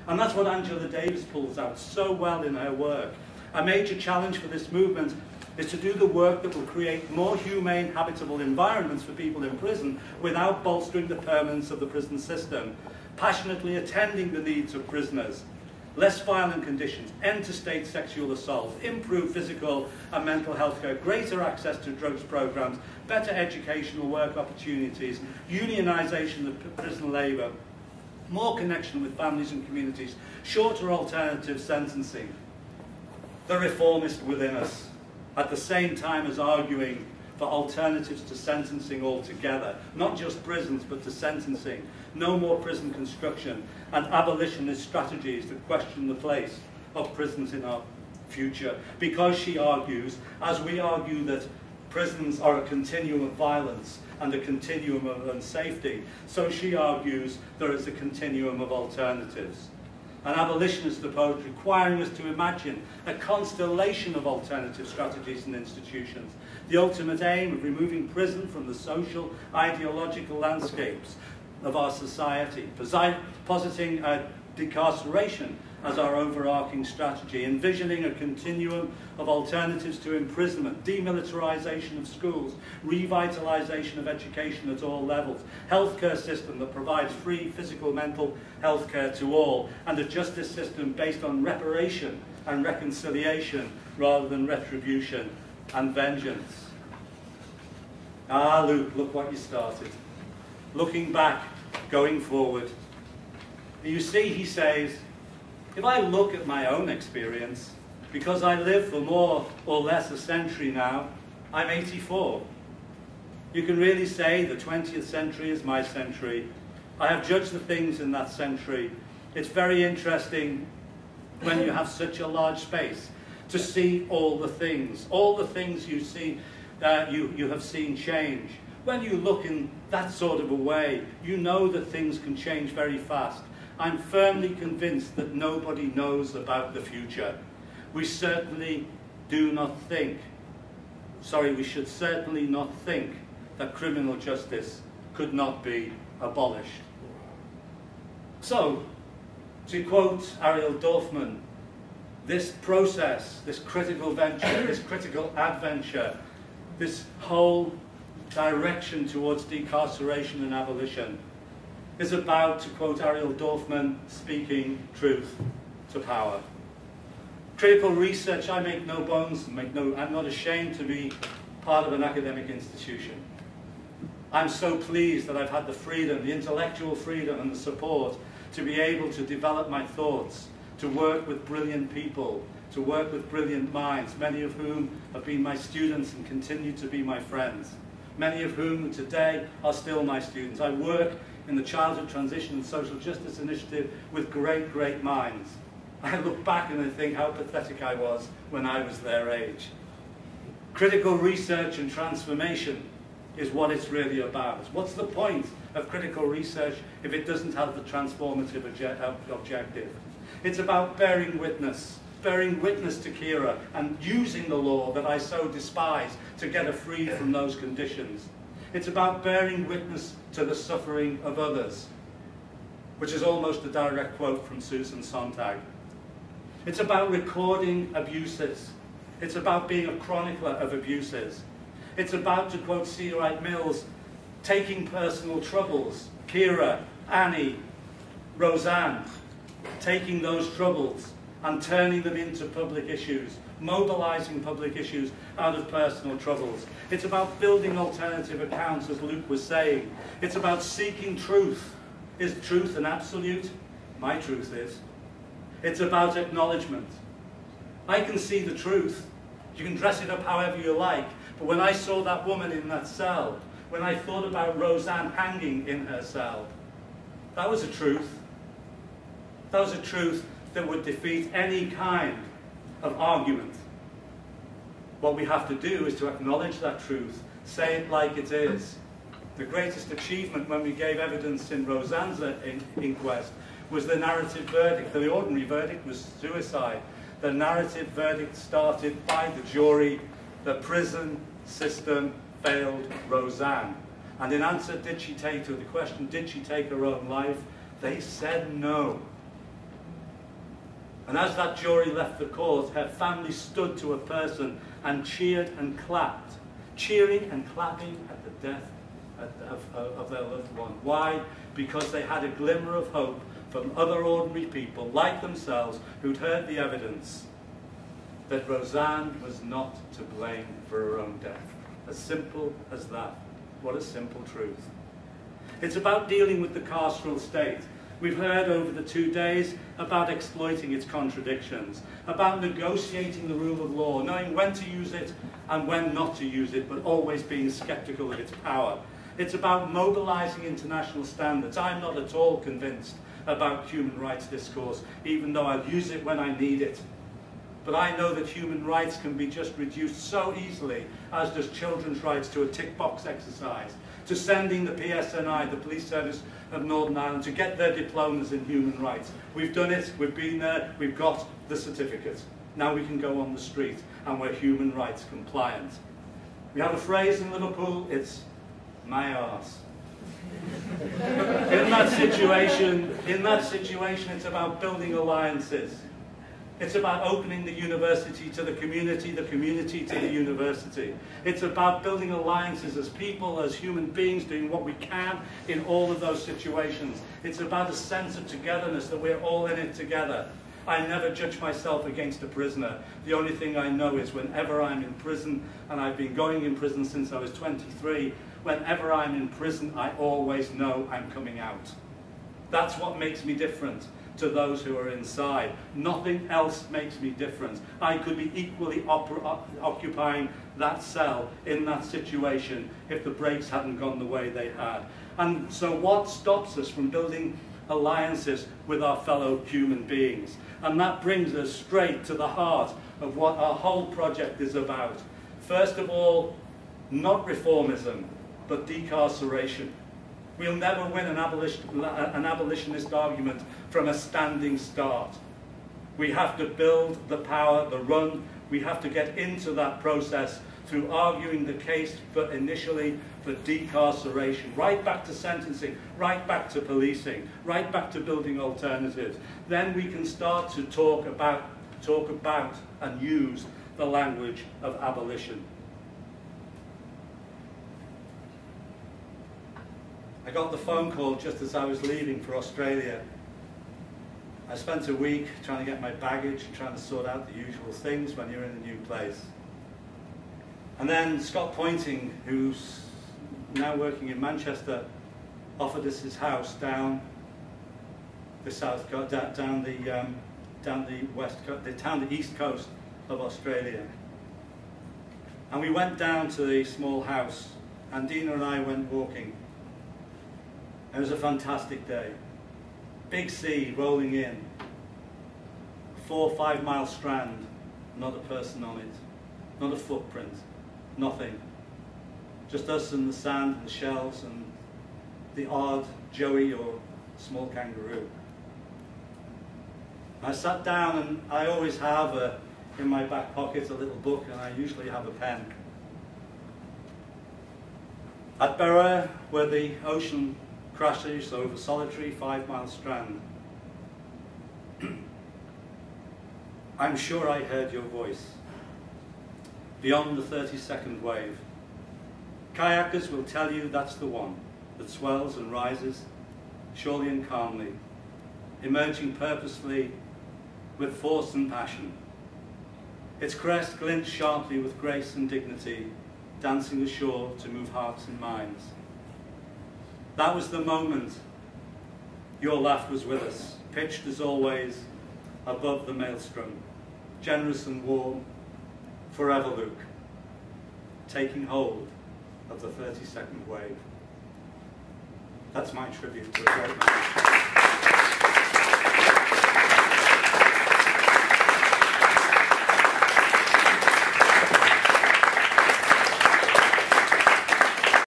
And that's what Angela Davis pulls out so well in her work. A major challenge for this movement is to do the work that will create more humane, habitable environments for people in prison without bolstering the permanence of the prison system, passionately attending the needs of prisoners, less violent conditions, end to state sexual assault, improved physical and mental health care, greater access to drugs programs, better educational work opportunities, unionisation of prison labour, more connection with families and communities, shorter alternative sentencing. The reformist within us, at the same time as arguing for alternatives to sentencing altogether, not just prisons but to sentencing, no more prison construction, and abolitionist strategies that question the place of prisons in our future, because she argues, as we argue, that prisons are a continuum of violence and a continuum of unsafety, so she argues there is a continuum of alternatives. An abolitionist approach requiring us to imagine a constellation of alternative strategies and institutions, the ultimate aim of removing prison from the social, ideological landscapes of our society, positing decarceration as our overarching strategy, envisioning a continuum of alternatives to imprisonment, demilitarization of schools, revitalization of education at all levels, healthcare system that provides free physical, mental healthcare to all, and a justice system based on reparation and reconciliation rather than retribution and vengeance. Ah, Luke, look what you started. Looking back, going forward. You see, he says, if I look at my own experience, because I live for more or less a century now, I'm 84. You can really say the 20th century is my century. I have judged the things in that century. It's very interesting when you have such a large space to see all the things you see, you have seen change. When you look in that sort of a way, you know that things can change very fast. I'm firmly convinced that nobody knows about the future. We certainly do not think, we should certainly not think that criminal justice could not be abolished. So, to quote Ariel Dorfman, this process, this critical venture, this critical adventure, this whole direction towards decarceration and abolition is about, to quote Ariel Dorfman, speaking truth to power. Critical research, I make no bones, I'm not ashamed to be part of an academic institution. I'm so pleased that I've had the freedom, the intellectual freedom and the support to be able to develop my thoughts, to work with brilliant people, to work with brilliant minds, many of whom have been my students and continue to be my friends, many of whom today are still my students. I work in the Childhood Transition and Social Justice Initiative with great, great minds. I look back and I think how pathetic I was when I was their age. Critical research and transformation is what it's really about. What's the point of critical research if it doesn't have the transformative objective? It's about bearing witness to Kira and using the law that I so despise to get her freed from those conditions. It's about bearing witness to the suffering of others, which is almost a direct quote from Susan Sontag. It's about recording abuses. It's about being a chronicler of abuses. It's about, to quote C. Wright Mills, taking personal troubles, Kira, Annie, Roseanne, taking those troubles and turning them into public issues, mobilizing public issues out of personal troubles. It's about building alternative accounts, as Luke was saying. It's about seeking truth. Is truth an absolute? My truth is. It's about acknowledgement. I can see the truth. You can dress it up however you like, but when I saw that woman in that cell, when I thought about Roseanne hanging in her cell, that was a truth. That was a truth that would defeat any kind of argument. What we have to do is to acknowledge that truth, say it like it is. The greatest achievement when we gave evidence in Roseanne's inquest was the narrative verdict. The ordinary verdict was suicide. The narrative verdict started by the jury. The prison system failed Roseanne. And in answer, to the question, did she take her own life? They said no. And as that jury left the court, her family stood to a person and cheered and clapped, cheering and clapping at the death of their loved one. Why? Because they had a glimmer of hope from other ordinary people like themselves who'd heard the evidence that Roseanne was not to blame for her own death. As simple as that. What a simple truth. It's about dealing with the carceral state. We've heard over the 2 days about exploiting its contradictions, about negotiating the rule of law, knowing when to use it and when not to use it, but always being skeptical of its power. It's about mobilizing international standards. I'm not at all convinced about human rights discourse, even though I'll use it when I need it. But I know that human rights can be just reduced so easily, as does children's rights, to a tick box exercise, to sending the PSNI, the Police Service of Northern Ireland, to get their diplomas in human rights. We've done it, we've been there, we've got the certificate. Now we can go on the street and we're human rights compliant. We have a phrase in Liverpool, it's my arse. In that situation, it's about building alliances. It's about opening the university to the community to the university. It's about building alliances as people, as human beings, doing what we can in all of those situations. It's about a sense of togetherness, that we're all in it together. I never judge myself against a prisoner. The only thing I know is whenever I'm in prison, and I've been going in prison since I was 23, whenever I'm in prison, I always know I'm coming out. That's what makes me different to those who are inside. Nothing else makes me different. I could be equally occupying that cell in that situation if the brakes hadn't gone the way they had. And so what stops us from building alliances with our fellow human beings? And that brings us straight to the heart of what our whole project is about. First of all, not reformism, but decarceration. We'll never win an abolitionist argument from a standing start. We have to build the power, the run. We have to get into that process through arguing the case for initially for decarceration, right back to sentencing, right back to policing, right back to building alternatives. Then we can start to talk about and use the language of abolition. I got the phone call just as I was leaving for Australia. I spent a week trying to get my baggage and trying to sort out the usual things when you're in a new place. And then Scott Pointing, who's now working in Manchester, offered us his house down the south coast, down the east coast of Australia. And we went down to the small house, and Dina and I went walking. It was a fantastic day. Big sea rolling in, 4 or 5 mile strand, not a person on it, not a footprint, nothing. Just us and the sand and the shells and the odd joey or small kangaroo. I sat down, and I always have in my back pocket a little book, and I usually have a pen. At Berra, where the ocean crashes over solitary 5 mile strand, I'm sure I heard your voice beyond the 32nd wave. Kayakers will tell you that's the one that swells and rises surely and calmly, emerging purposefully with force and passion. Its crest glints sharply with grace and dignity, dancing ashore to move hearts and minds. That was the moment your laugh was with us, pitched as always above the maelstrom, generous and warm, forever Louk, taking hold of the 32nd wave. That's my tribute to a great man.